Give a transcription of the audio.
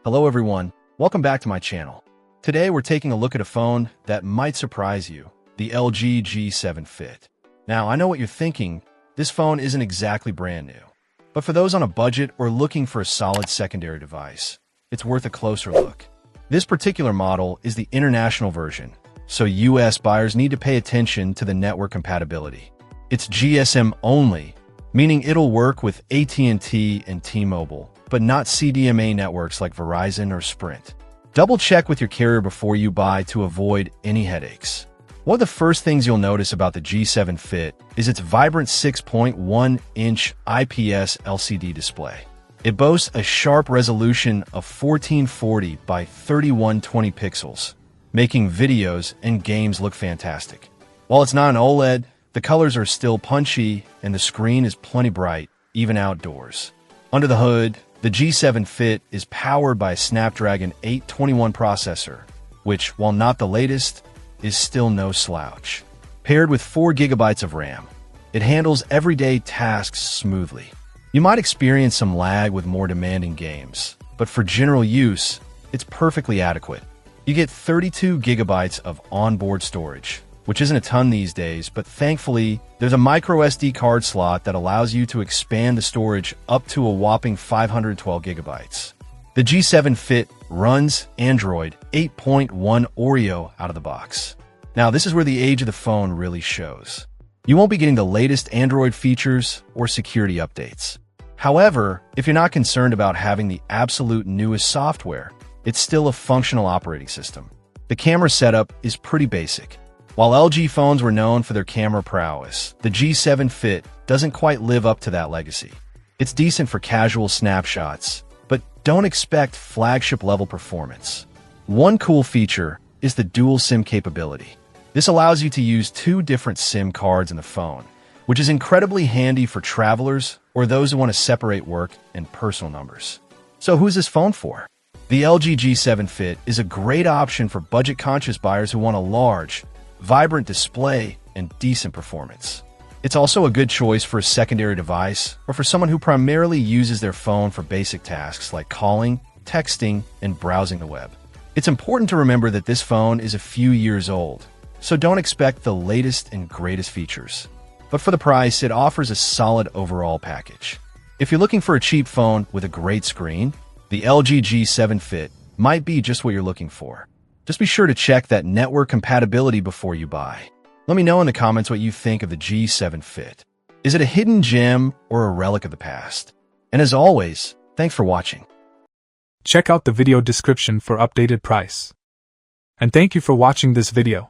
Hello everyone, welcome back to my channel. Today we're taking a look at a phone that might surprise you, the LG G7 Fit. Now I know what you're thinking, this phone isn't exactly brand new. But for those on a budget or looking for a solid secondary device, it's worth a closer look. This particular model is the international version, so US buyers need to pay attention to the network compatibility. It's GSM only, meaning it'll work with AT&T and T-Mobile, but not CDMA networks like Verizon or Sprint. Double check with your carrier before you buy to avoid any headaches. One of the first things you'll notice about the G7 Fit is its vibrant 6.1-inch IPS LCD display. It boasts a sharp resolution of 1440 by 3120 pixels, making videos and games look fantastic. While it's not an OLED, the colors are still punchy and the screen is plenty bright, even outdoors. Under the hood, the G7 Fit is powered by a Snapdragon 821 processor, which, while not the latest, is still no slouch. Paired with 4 GB of RAM, it handles everyday tasks smoothly. You might experience some lag with more demanding games, but for general use, it's perfectly adequate. You get 32 GB of onboard storage, which isn't a ton these days, but thankfully, there's a micro SD card slot that allows you to expand the storage up to a whopping 512 GB. The G7 Fit runs Android 8.1 Oreo out of the box. Now, this is where the age of the phone really shows. You won't be getting the latest Android features or security updates. However, if you're not concerned about having the absolute newest software, it's still a functional operating system. The camera setup is pretty basic. While LG phones were known for their camera prowess, the G7 Fit doesn't quite live up to that legacy. It's decent for casual snapshots, but don't expect flagship-level performance. One cool feature is the dual SIM capability. This allows you to use 2 different SIM cards in the phone, which is incredibly handy for travelers or those who want to separate work and personal numbers. So who's this phone for? The LG G7 Fit is a great option for budget-conscious buyers who want a large, vibrant display, and decent performance. It's also a good choice for a secondary device or for someone who primarily uses their phone for basic tasks like calling, texting, and browsing the web. It's important to remember that this phone is a few years old, so don't expect the latest and greatest features. But for the price, it offers a solid overall package. If you're looking for a cheap phone with a great screen, the LG G7 Fit might be just what you're looking for. Just be sure to check that network compatibility before you buy. Let me know in the comments what you think of the G7 Fit. Is it a hidden gem or a relic of the past? And as always, thanks for watching. Check out the video description for updated price. And thank you for watching this video.